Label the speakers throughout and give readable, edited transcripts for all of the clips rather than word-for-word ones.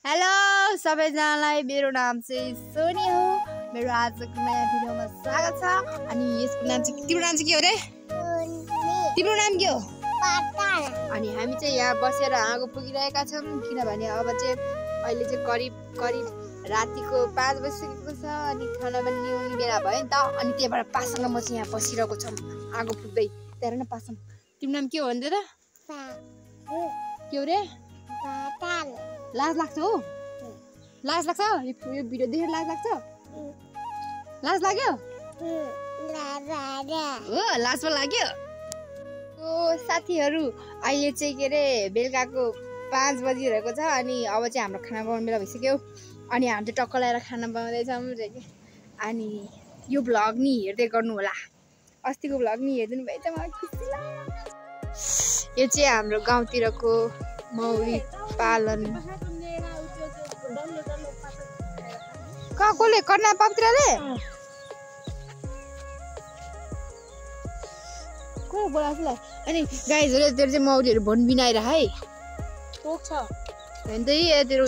Speaker 1: Hello सबैजनालाई, मेरो नाम चाहिँ सोनी हो। मेरो आजको नयाँ भिडियोमा स्वागत छ। अनि यसको नाम चाहिँ तिम्रो नाम चाहिँ के हो रे? तिम्रो नाम के हो? अनि हामी चाहिँ यहाँ बसेर आगो पुगिरहेका छौँ, किनभने अब चाहिँ अहिले चाहिँ करिब रातिको 5 बजिसकेको छ। अनि खाना बनिने बेला भयो नि त। अनि त्यही भएर पासँग म चाहिँ यहाँ बसिरहेको छौँ आगो पुग्दै। त्यहाँ न पासँग तिम्रो नाम के हो भन्दै त? के हो रे? लाज लाग्छ हो? लाज लाग्छ? यो भिडियो देखेर लाज लाग्छ? लाज लाग्यो? हो, लाज पो लाग्यो। ओ साथीहरू, अहिले चाहिँ के अरे बेलुकाको 5 बजिरहेको छ। अनि अब चाहिँ हाम्रो खाना बनाउने बेला भइसक्यो। अनि हामी चाहिँ टक्क लगाएर खाना बनाउँदैछौँ। अनि यो भ्लग नि हेर्दै गर्नु होला। अस्तिको भ्लग नि हेरिदिनु भयो त मलाई खुसी लाग्यो। यो चाहिँ हाम्रो गाउँतिरको मौरी पालन। कसले कर्ना पवित्रले को बोलाछ? अनि गाइजहरु तेरो चाहिँ मौरीहरु भन बिनाएर है टोक्छ हेर्दै तेरो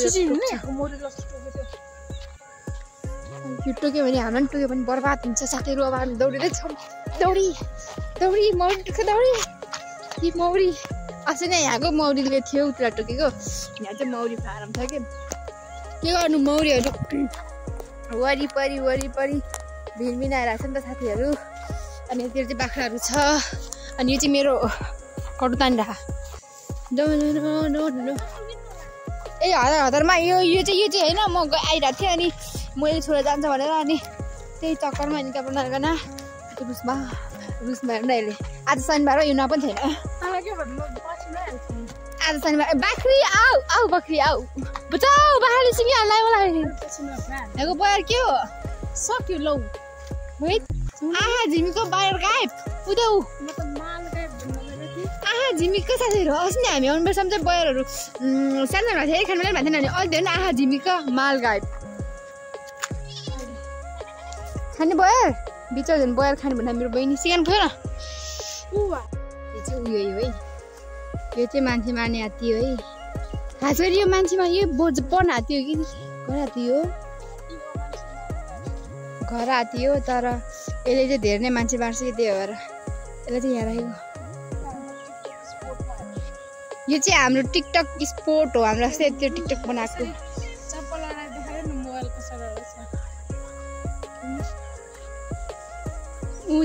Speaker 1: यो टोक्यो भने हामीलाई पनि टोक्यो भने बर्बाद हुन्छ। साथीहरु अब हामी दौडिँदै छौँ। दौडी मौरी टोक्छ। दौडी यी मौरी अस्ति नै यहाँको मौरीले थियो उता टोकेको। यहाँ चाहिँ मौरी फारम छ के गर्नु। मौरीहरु वरिपरि भिनभिनाइरहेको छ नि त साथीहरु। अनि यतिर चाहिँ बाख्राहरू छ। अनि यो चाहिँ मेरो कटुतानी राखा। ए हतारमा यो चाहिँ होइन, म आइरहेको थिएँ। अनि मैले छोडेर जान्छ भनेर अनि त्यही चक्करमा निका बनाएर रुसमा हेर्नु अहिले। आज शनिबार हो, यो पनि छैन। आज शनिबार। बाख्री आऊ बकरी आऊ बचाऊ। बाख्राले सिकिहाल्यो मलाई। यहाँको बयर के हो? सक्यो लौ। आहा झिमीको बयर गायब। उदेऊ आहा झिमीको साथीहरू। अस्ति नै हामी आउनुपर्छ चाहिँ बयरहरू सानो भएको थियो। खानु भएको थिएन भने अहिले होइन। आहा झिमीको माल गायब। खाने बयर बिचरा झन् बयर खाने भन्दा मेरो बहिनी सिकाउनु खोइ न। यो चाहिँ उयो है, यो चाहिँ मान्छे मार्ने हात्ती हो है। खास गरी यो मान्छेमा यो पढ्ने हात्ती हो कि घर हात्ती हो? घर हात्ती हो। तर यसले चाहिँ धेरै नै मान्छे मार्छ कि त्यही भएर यसलाई चाहिँ यहाँ राखेको। यो चाहिँ हाम्रो टिकटक स्पोर्ट हो। हाम्रो अस्ति त्यो टिकटक बनाएको।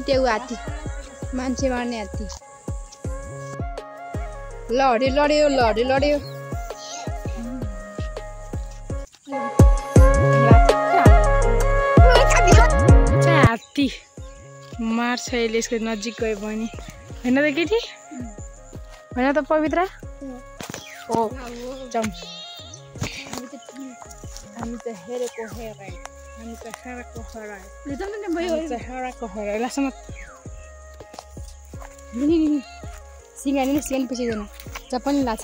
Speaker 1: त्यो हात्ती मान्छे मार्ने हात्ती लड्यो।
Speaker 2: हात्ती मार्छ यसले यसको नजिक गयो भने। होइन त केटी? होइन त पवित्र? हो जाउँ। हामी त हेरेको लास्टमा
Speaker 1: सिँगानी पछि जानु जब पनि लाग्छ।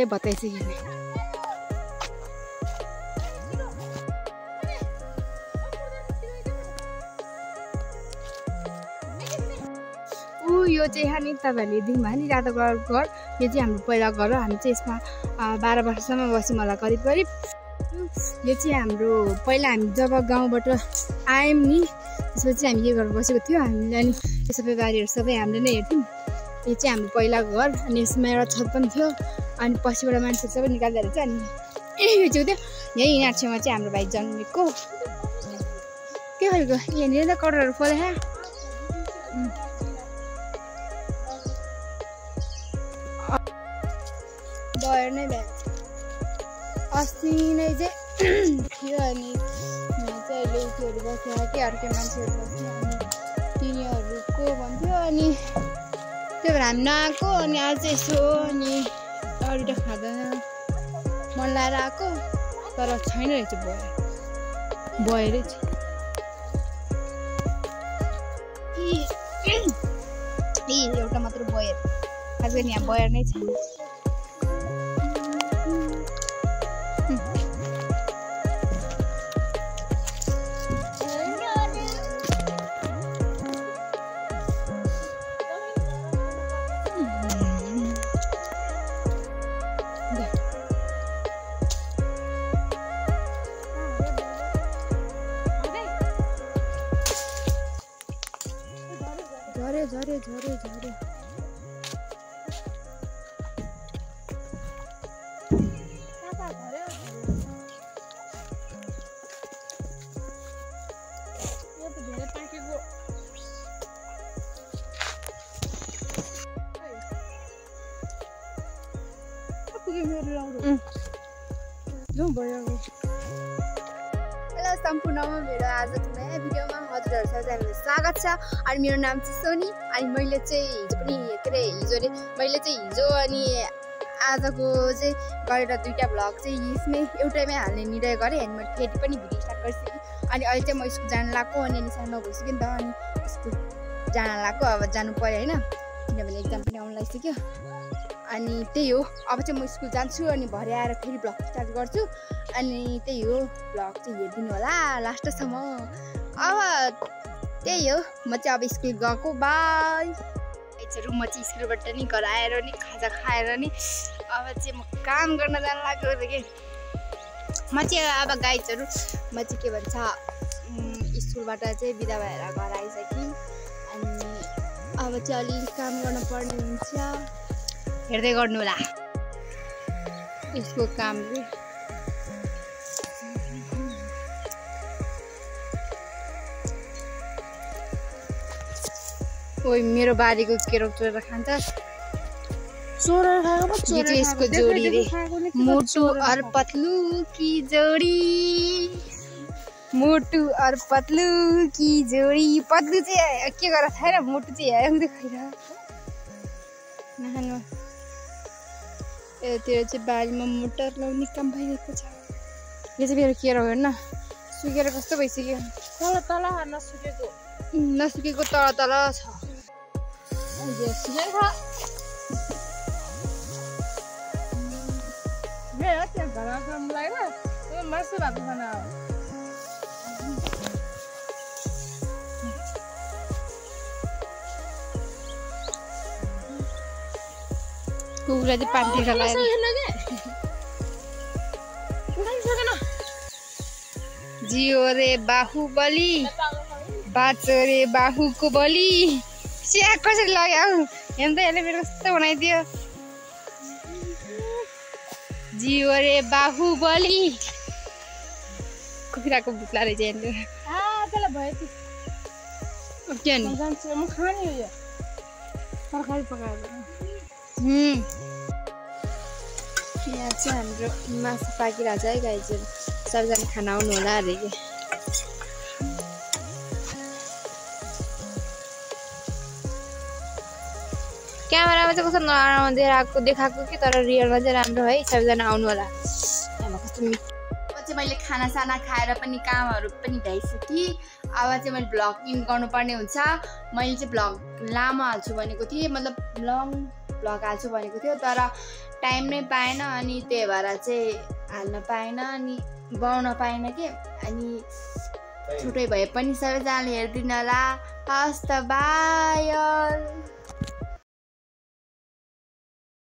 Speaker 1: बताइसक्यो। यो चाहिँ नि तपाईँहरूले दिनमा नि रातो घर। यो चाहिँ हाम्रो पहिला घर हो। हामी चाहिँ यसमा 12 वर्षसम्म बस्यौँ होला करिब। यो चाहिँ हाम्रो पहिला हामी जब गाउँबाट आयौँ नि त्यसपछि हामी यो घर बसेको थियो। हामीले अनि यो सबै बारीहरू सबै हामीले नै हेर्थ्यौँ। यो चाहिँ हाम्रो पहिला घर। अनि यसमा एउटा छत पनि थियो। अनि पछिबाट मान्छे सबै निकालिदिएर चाहिँ अनि यो चाहिँ थियो यहीँ यिनीहरू छेउमा चाहिँ हाम्रो भाइ जन्मेको। के खालको यहाँनिर त कटरहरू फलेको बयर नै भ्याएको अस्ति नै चाहिँ थियो। अनि यहाँ चाहिँ अहिले त्योहरू बस्यो के अर्कै मान्छेहरू बस्यो। अनि तिनीहरूको भन्थ्यो। अनि त्यही भएर हामी नआएको। अनि आज चाहिँ यसो अनि अरू त खाँदैन मन लाएर आएको। तर छैन रहेछ बयरै छ। एउटा मात्र बयर खास गरी यहाँ बयर नै छ झरे हेलो सम्पूर्णमा मेरो आजको नयाँ भिडियोमा हजुरहरू सबैजनालाई स्वागत छ। अनि मेरो नाम चाहिँ सोनी। अनि मैले चाहिँ हिजो पनि मैले चाहिँ हिजो अनि आजको चाहिँ गरेर दुईटा भ्लग चाहिँ यसमै एउटैमै हाल्ने निर्णय गरेँ। अनि मैले फेरि पनि भिडियो स्टार्ट गरिसकेँ। अनि अहिले चाहिँ म स्कुल जान लाग्यो अनि सानो भइसक्यो नि त। अनि स्कुल जान लाग्यो, अब जानु पऱ्यो होइन, किनभने एक्जाम पनि आउनु लागिसक्यो। अनि त्यही हो, अब चाहिँ म स्कुल जान्छु अनि भरे आएर फेरि भ्लग स्टार्ट गर्छु। अनि त्यही हो, भ्लग चाहिँ हेरिदिनु होला लास्टसम्म। अब त्यही हो, म चाहिँ अब स्कुल गएको, बाई। गाइजहरू म चाहिँ स्कुलबाट नि घर आएर नि खाजा खाएर नि अब चाहिँ म काम गर्न जानु लाग्यो कि म चाहिँ अब गाइजहरू म चाहिँ के भन्छ स्कुलबाट चाहिँ बिदा भएर घर आइसकेँ। अनि अब चाहिँ अलिअलि काम गर्नुपर्ने हुन्छ, हेर्दै गर्नु होला यसको कामले। ओइ मेरो बारीको केरो चोरेर खान्छ,
Speaker 2: चोरेर खाएको पो
Speaker 1: यो चाहिँ यसको जोडी रे, मोटू और पतलू की जोडी, मोटू और पतलू की जोडी। पतलू चाहिँ के गरेर खाएर मोटू चाहिँ हेराउँदै खाइरह नखानु। यतातिर चाहिँ बारीमा मोटर लाउने काम भइरहेको छ। यो चाहिँ मेरो केरो हेर्न सुकेर कस्तो भइसक्यो,
Speaker 2: तल नसुकेको
Speaker 1: नसुकेको तल छ। कुखुरा चाहिँ पानी लगाएर जियो रे बाहुबली, बाँचो रे बाहुको बली। स्याक कसरी लाग्यो हौ, हेर्नु त यसले मेरो कस्तो बनाइदियो। जियो रे बाहुबली, कुखुराको भुत्ला रहेछ हेर्नु। के नि
Speaker 2: तरकारी पकाएर
Speaker 1: यहाँ चाहिँ हाम्रो मासु पाकिरहेको छ है गाइजहरू, सबैजना खाना आउनु होला अरे कि। क्यामेरामा चाहिँ कस्तो नराम्रो देखाएको कि, तर रियलमा चाहिँ राम्रो है, सबैजना आउनु होला। कस्तो मिठो चाहिँ मैले खानासाना खाएर पनि कामहरू पनि भ्याइसकेँ। अब चाहिँ मैले भ्लग इन गर्नुपर्ने हुन्छ। मैले चाहिँ भ्लग लामो हाल्छु भनेको थिएँ, मतलब लङ भ्लग हाल्छु भनेको थियो, तर टाइम नै पाएन। अनि त्यही भएर चाहिँ हाल्न पाएन अनि बनाउन पाएन कि। अनि छुट्टै भए पनि सबैजनाले हेरिदिनु होला। हस् त बाई।